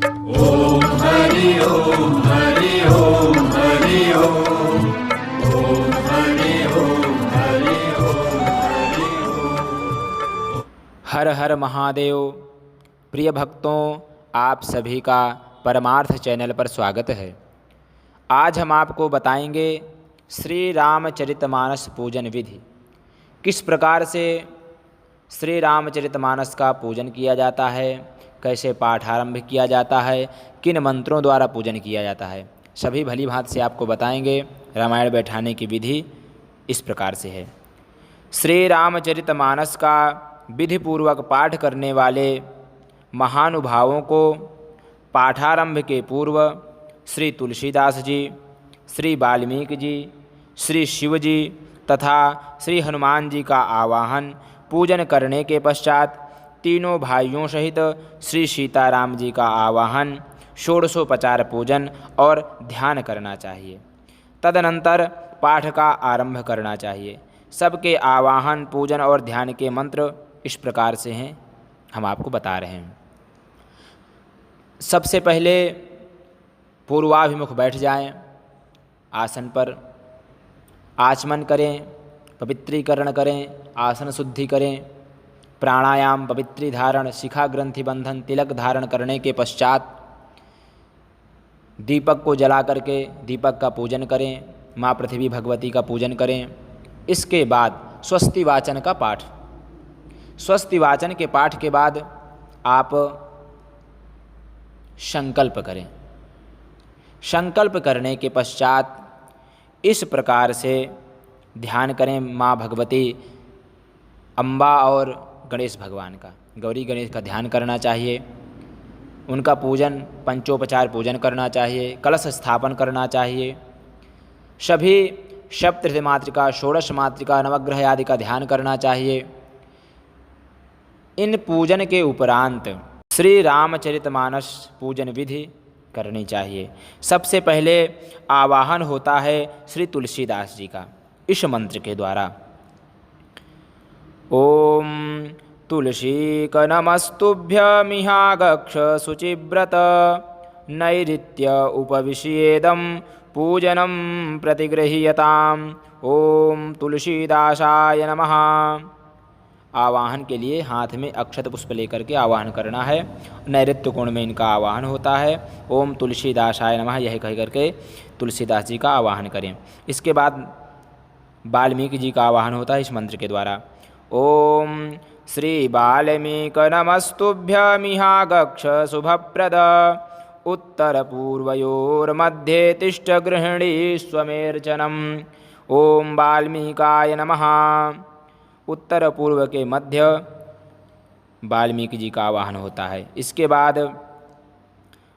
ओम हरि ओम हरि ओम हरि ओम ओम हरि ओम हरि ओम हरि ओम। हर हर महादेव। प्रिय भक्तों, आप सभी का परमार्थ चैनल पर स्वागत है। आज हम आपको बताएंगे श्री रामचरितमानस पूजन विधि। किस प्रकार से श्री रामचरितमानस का पूजन किया जाता है, कैसे पाठ आरंभ किया जाता है, किन मंत्रों द्वारा पूजन किया जाता है, सभी भली भांति से आपको बताएंगे। रामायण बैठाने की विधि इस प्रकार से है। श्री रामचरितमानस का विधिपूर्वक पाठ करने वाले महानुभावों को पाठारंभ के पूर्व श्री तुलसीदास जी, श्री वाल्मीकि जी, श्री शिव जी तथा श्री हनुमान जी का आवाहन पूजन करने के पश्चात तीनों भाइयों सहित श्री सीताराम जी का आवाहन, षोडशोपचार पूजन और ध्यान करना चाहिए। तदनंतर पाठ का आरंभ करना चाहिए। सबके आवाहन, पूजन और ध्यान के मंत्र इस प्रकार से हैं, हम आपको बता रहे हैं। सबसे पहले पूर्वाभिमुख बैठ जाएं, आसन पर आचमन करें, पवित्रीकरण करें, आसन शुद्धि करें, प्राणायाम, पवित्री धारण, शिखा ग्रंथि बंधन, तिलक धारण करने के पश्चात दीपक को जला करके दीपक का पूजन करें, माँ पृथ्वी भगवती का पूजन करें। इसके बाद स्वस्ति वाचन का पाठ। स्वस्ति वाचन के पाठ के बाद आप संकल्प करें। संकल्प करने के पश्चात इस प्रकार से ध्यान करें माँ भगवती, अम्बा और गणेश भगवान का, गौरी गणेश का ध्यान करना चाहिए। उनका पूजन, पंचोपचार पूजन करना चाहिए, कलश स्थापन करना चाहिए। सभी सप्तऋषि मातृका, षोडश मातृका, नवग्रह आदि का ध्यान करना चाहिए। इन पूजन के उपरांत श्री रामचरितमानस पूजन विधि करनी चाहिए। सबसे पहले आवाहन होता है श्री तुलसीदास जी का इस मंत्र के द्वारा। ओम तुलसीक नमस्तुभ्यमिहागक्ष शुचिव्रत नैऋत्य उपविश्येदं पूजनं प्रतिगृह्यताम्। ओम तुलसीदासाय नमः। आवाहन के लिए हाथ में अक्षत पुष्प लेकर के आवाहन करना है। नैऋत्य कोण में इनका आवाहन होता है। ओम तुलसीदासाय नमः यह कह करके तुलसीदास जी का आवाहन करें। इसके बाद वाल्मीकि जी का आवाहन होता है इस मंत्र के द्वारा। ओम श्री वाल्मीक नमस्तुभ्यमिहागक्ष शुभप्रद उत्तर पूर्वयोर्मध्ये तिष्ठ गृहिणी स्वमेर्चनम्। ओम वाल्मीकाय नमः। उत्तर पूर्व के मध्य वाल्मीकि जी का आवाहन होता है। इसके बाद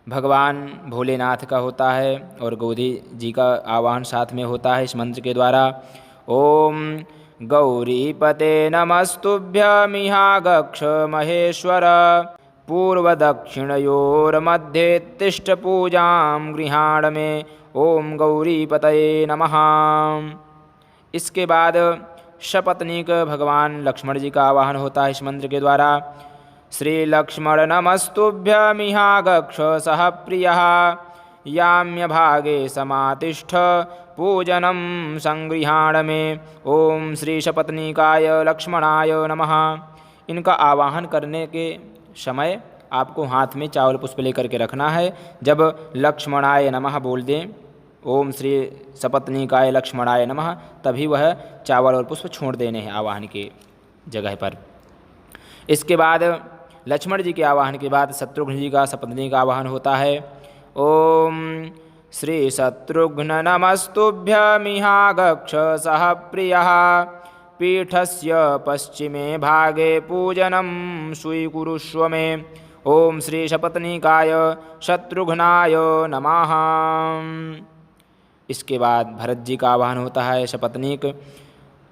भगवान भोलेनाथ का होता है और गौरी जी का आवाहन साथ में होता है इस मंत्र के द्वारा। ओम गौरीपते नमस्तुभ्यमिहागक्ष महेश्वर पूर्वदक्षिणयोर्मध्ये तिष्ठ पूजां गृहाण मे। ओम गौरीपतये नमः। इसके बाद सपत्नीक भगवान लक्ष्मण जी का आवाहन होता है इस मंत्र के द्वारा। श्री लक्ष्मण नमस्तुभ्यमिहागक्ष सह प्रियः याम्य भागे समातिष्ठ पूजनं संगृहाण मे। ओम श्री सपत्नीकाय लक्ष्मणाय नमः। इनका आवाहन करने के समय आपको हाथ में चावल पुष्प लेकर के रखना है। जब लक्ष्मणाय नमः बोल दें, ओम श्री सपत्नीकाय लक्ष्मणाय नमः, तभी वह चावल और पुष्प छोड़ देने हैं आवाहन के जगह पर। इसके बाद लक्ष्मण जी के आवाहन के बाद शत्रुघ्न जी का सपत्नी का आवाहन होता है। ओम श्री शत्रुघ्न नमस्तुभ्यमिहागक्ष सह प्रियः पीठस्य पश्चिमे भागे पूजनं स्वीकुरुष्व मे। ओम श्री सपत्नीकाय शत्रुघ्नाय नमः। इसके बाद भरत जी का आवाहन होता है सपत्नीक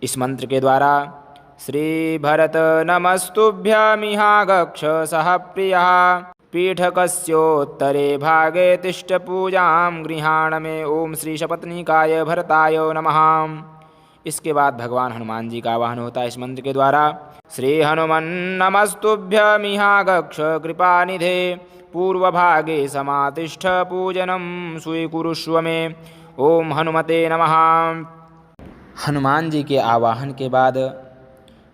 इस मंत्र के द्वारा। श्री भरत नमस्तुभ्यमिहागक्ष सह प्रियः पीठकस्योत्तरे भागे तिष्ठ पूजां गृहाण मे। ओम श्री सपत्नीकाय भरताय नमः। इसके बाद भगवान हनुमान जी का आवाहन होता है इस मंत्र के द्वारा। श्री हनुमन् नमस्तुभ्यमिहागक्ष कृपानिधे पूर्वभागे समातिष्ठ पूजनं स्वीकुरुष्व मे। ओम हनुमते नमः। हनुमान जी के आवाहन के बाद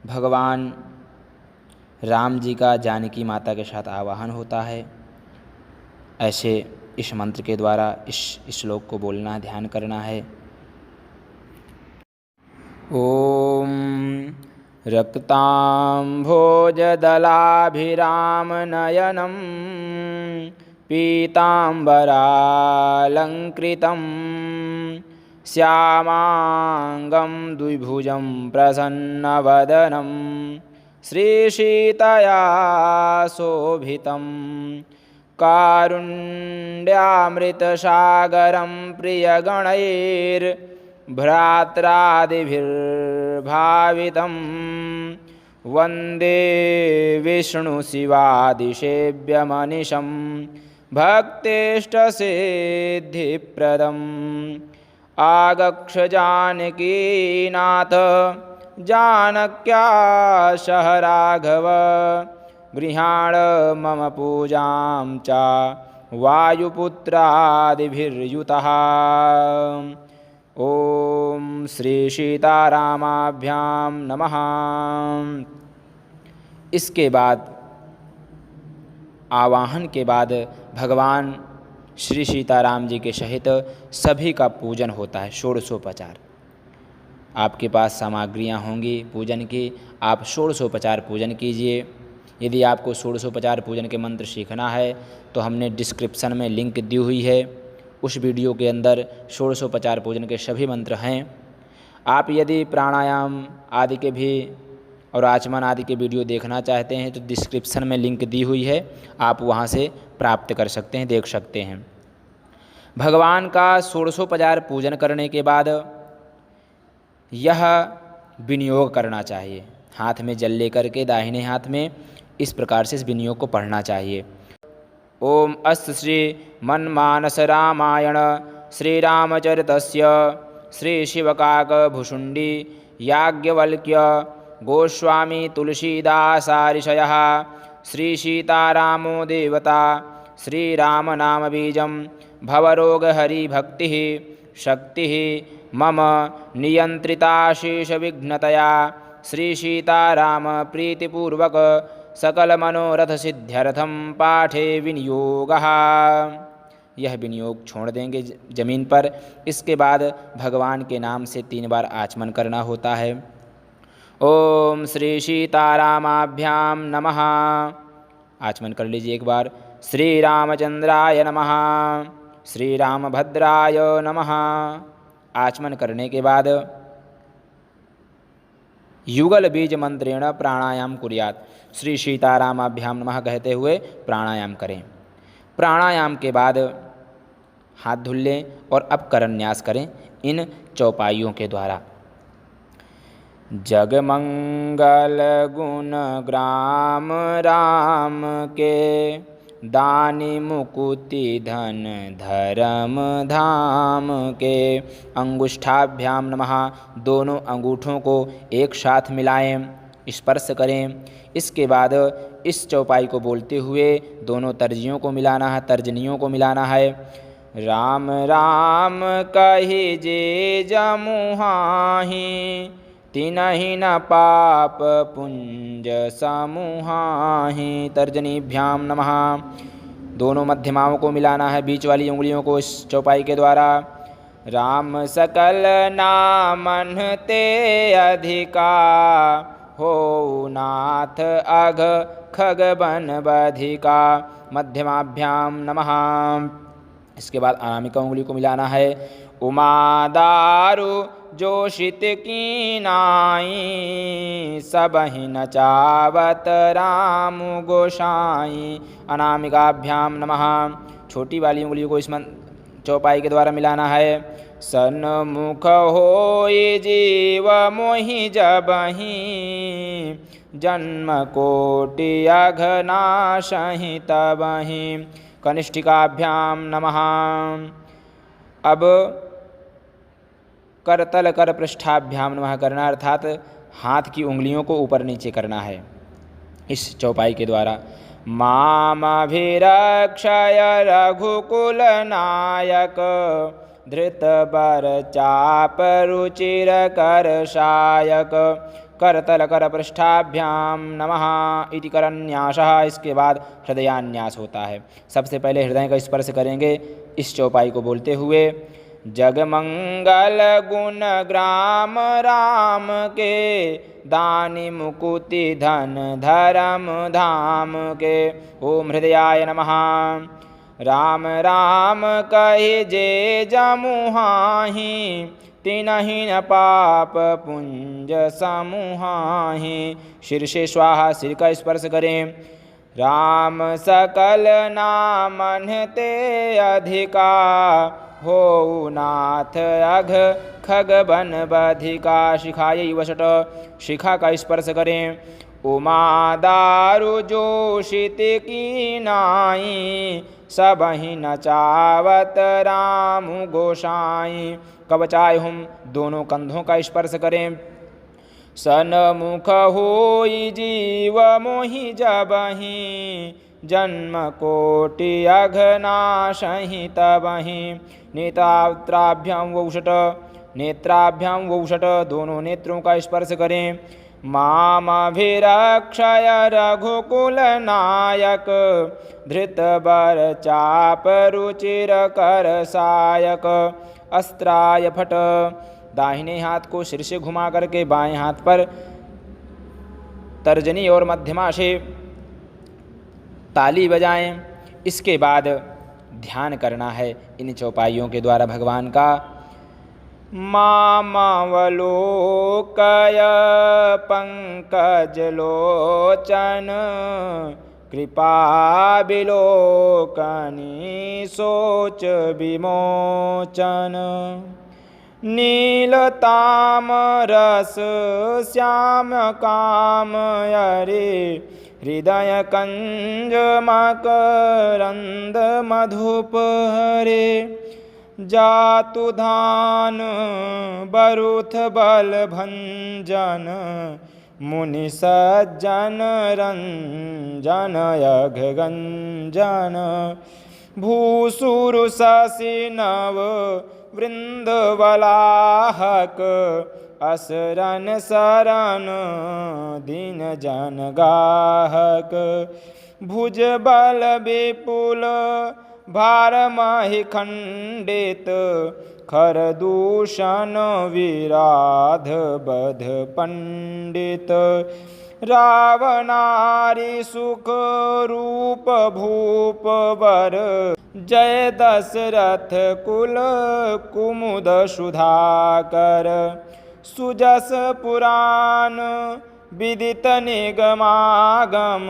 भगवान राम जी का जानकी माता के साथ आवाहन होता है। ऐसे इस मंत्र के द्वारा इस श्लोक को बोलना, ध्यान करना है। ओम रक्ताम्भोजदलाभिरामनयनं पीताम्बरालङ्कृतं श्यामांगं द्विभुजं प्रसन्नवदनं श्रीसीतया शोभितं कारुण्यामृतसागरं प्रियगणैर्भ्रात्रादिभिर्भावितं वन्दे विष्णुशिवादिसेव्यमनिशं भक्तेष्टसिद्धिप्रदम्। आगक्ष जानकीनाथ जानक्या राघव गृहाण मम पूजां च वायुपुत्रादिभिर्युतः। ओम श्री सीतारामाभ्यां नमः। इसके बाद आवाहन के बाद भगवान श्री सीताराम जी के सहित सभी का पूजन होता है, षोडशोपचार। आपके पास सामग्रियां होंगी पूजन की, आप षोडशोपचार पूजन कीजिए। यदि आपको षोडशोपचार पूजन के मंत्र सीखना है तो हमने डिस्क्रिप्शन में लिंक दी हुई है। उस वीडियो के अंदर षोडशोपचार पूजन के सभी मंत्र हैं। आप यदि प्राणायाम आदि के भी और आचमन आदि के वीडियो देखना चाहते हैं तो डिस्क्रिप्शन में लिंक दी हुई है, आप वहां से प्राप्त कर सकते हैं, देख सकते हैं। भगवान का षोडशोपचार पूजन करने के बाद यह विनियोग करना चाहिए। हाथ में जल लेकर के दाहिने हाथ में इस प्रकार से इस विनियोग को पढ़ना चाहिए। ओम अस्त श्री मनमानस रामायण श्री रामचरितस्य श्री शिवकाक भुषुंडी याज्ञवल्क्य गोस्वामी तुलसीदासारिषयः श्री सीतारामो देवता श्री राम नाम बीजं भवरोग हरि भक्ति शक्ति मम नियंत्रिताशेष विघ्नतया श्री सीताराम प्रीतिपूर्वक सकल मनोरथ सिद्ध्यर्थम पाठे विनियोगः। यह विनियोग छोड़ देंगे जमीन पर। इसके बाद भगवान के नाम से 3 बार आचमन करना होता है। ओम श्री सीतारामाभ्यां नमः। आचमन कर लीजिए एक बार। श्री रामचंद्राय नमः, श्री रामभद्राय नमः। आचमन करने के बाद युगल बीज मंत्रेण प्राणायाम कुर्यात्। श्री सीतारामाभ्यां नमः कहते हुए प्राणायाम करें। प्राणायाम के बाद हाथ धुल लें और अब करन्यास करें इन चौपाइयों के द्वारा। जगमंगल गुण ग्राम राम के दानी मुकुति धन धर्म धाम के। अंगुष्ठाभ्याम नमः। दोनों अंगूठों को एक साथ मिलाएं, स्पर्श करें। इसके बाद इस चौपाई को बोलते हुए दोनों तर्जियों को मिलाना है, तर्जनियों को मिलाना है। राम राम कहि जे जमुहाहि तिनहि न पाप पुंज समूहाहि। तर्जनीभ्याम नमः। दोनों मध्यमाओं को मिलाना है, बीच वाली उंगलियों को इस चौपाई के द्वारा। राम सकल नामन ते अधिका हो नाथ अघ खग बन बधिका। मध्यमाभ्याम नमः। इसके बाद अनामिका उंगली को मिलाना है। उमा दारु जोशित की नाई सबहि नचावत राम गोसाई। अनामिकाभ्याम नमः। छोटी वाली उंगलियों को इस चौपाई के द्वारा मिलाना है। सन्मुख होई जीव मोहि जबहि जन्म कोटि अघनाशहि तबहि। कनिष्ठिकाभ्याम नमः। अब करतल कर पृष्ठाभ्याम नमः करना, अर्थात हाथ की उंगलियों को ऊपर नीचे करना है इस चौपाई के द्वारा। मामभिरक्षय रघुकुल नायक धृतबर चाप रुचिर कर शायक करतल कर पृष्ठाभ्याम नमः इति करन्यासः। इसके बाद हृदयान्यास होता है। सबसे पहले हृदय का स्पर्श करेंगे इस चौपाई को बोलते हुए। जगमंगल गुण ग्राम राम के दानी मुकुति धन धर्म धाम के। ओम हृदयाय नमः। राम राम कहि जे जमुहाहि तिनहि न पाप पुंज समूहाहि। सिर से स्वाहा, सिर का स्पर्श करें। राम सकल नामन ते अधिका हो नाथ अघ खग बन बधिका। शिखायै वसट, शिखा का स्पर्श करें। उमा दारु जोशित की नाई सबहि नचावत राम गोसाई। कवचाय हम, दोनों कंधों का स्पर्श करें। सन्मुख होई जीव मोहि जबहि जन्म कोटि अघनाशहि तबहि। नेत्राभ्याम वौषट, नेत्राभ्याम वौषट, दोनों नेत्रों का स्पर्श करें। मामभिरक्षय रघुकुल नायक धृतबर चाप रुचिर कर सायक। अस्त्राय फट, दाहिने हाथ को सिर से घुमा करके बाएं हाथ पर तर्जनी और मध्यमा से ताली बजाएं। इसके बाद ध्यान करना है इन चौपाइयों के द्वारा भगवान का। मामवलोकय पंकज लोचन कृपा बिलोकनी सोच विमोचन। नीलताम रस श्याम काम यरे हृदय कंज मकरंद मधुप हरे। जातु धान बरुथ बल भंजन मुनि सज्जन रंजन यघ गंजन। भूसुर शशि नव वृंदवलाहक असरन शरण दीन जन गाहक। भुज बल विपुल भारमहि खंडित खर दूषण विराध बध पंडित। रावणारि सुख रूप भूप वर जय दशरथ कुल कुमुद सुधाकर। सुजस पुराण विदित निगमागम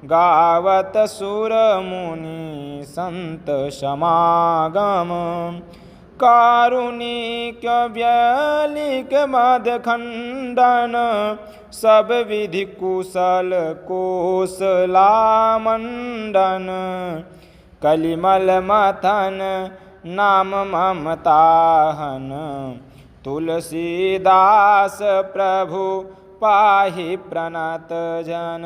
गावत सुर मुनि संत समागम। कारुणिक व्यलिक मद खंडन सब विधि कुशल कोसला मंडन। कलिमल मथन नाम ममताहन तुलसीदास प्रभु पाहि प्रणत जन।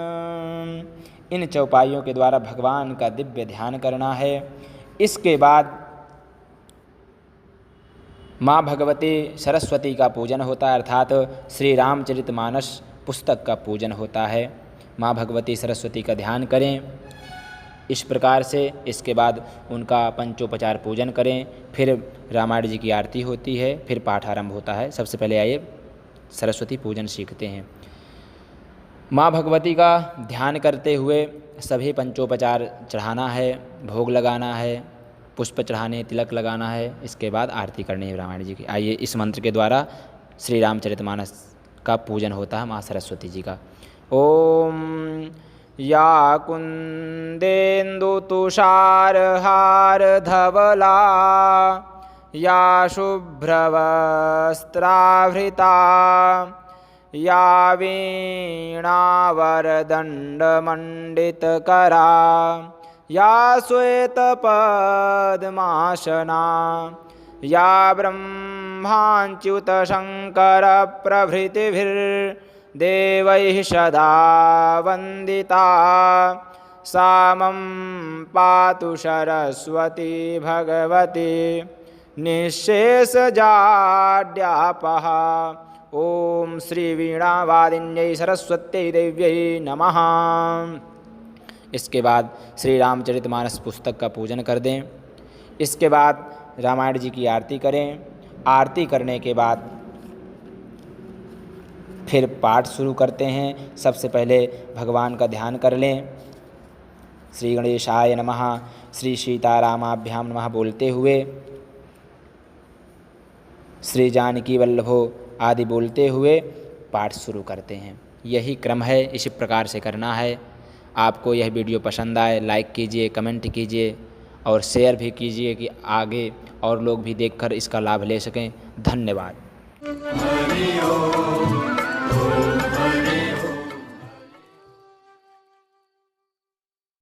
इन चौपाइयों के द्वारा भगवान का दिव्य ध्यान करना है। इसके बाद माँ भगवती सरस्वती का पूजन होता है, अर्थात श्री रामचरितमानस पुस्तक का पूजन होता है। माँ भगवती सरस्वती का ध्यान करें इस प्रकार से। इसके बाद उनका पंचोपचार पूजन करें। फिर रामायण जी की आरती होती है, फिर पाठ आरंभ होता है। सबसे पहले आइए सरस्वती पूजन सीखते हैं। माँ भगवती का ध्यान करते हुए सभी पंचोपचार चढ़ाना है, भोग लगाना है, पुष्प चढ़ाने, तिलक लगाना है। इसके बाद आरती करनी है रामायण जी की। आइए इस मंत्र के द्वारा श्री रामचरितमानस का पूजन होता है माँ सरस्वती जी का। ओम या कुंदेन्दु तुषार हार धवला या शुभ्रवस्त्रावृता या वीणावरदण्डमण्डितकरा या श्वेतपद्मासना या ब्रह्माण्डनायका ब्रह्माच्युतशङ्करप्रभृतिभिर्देवैः सदा वन्दिता सा मम पातु सरस्वती भगवती निःशेषजाड्यापः। ओम श्री वीणावादिन्यै सरस्वत्यै देव्यै नमः। इसके बाद श्री रामचरितमानस पुस्तक का पूजन कर दें। इसके बाद रामायण जी की आरती करें। आरती करने के बाद फिर पाठ शुरू करते हैं। सबसे पहले भगवान का ध्यान कर लें। श्री गणेशाय नमः, श्री सीतारामाभ्याम नमः बोलते हुए, श्री जानकी वल्लभो आदि बोलते हुए पाठ शुरू करते हैं। यही क्रम है, इसी प्रकार से करना है। आपको यह वीडियो पसंद आए लाइक कीजिए, कमेंट कीजिए और शेयर भी कीजिए कि आगे और लोग भी देखकर इसका लाभ ले सकें। धन्यवाद। हरि ओम।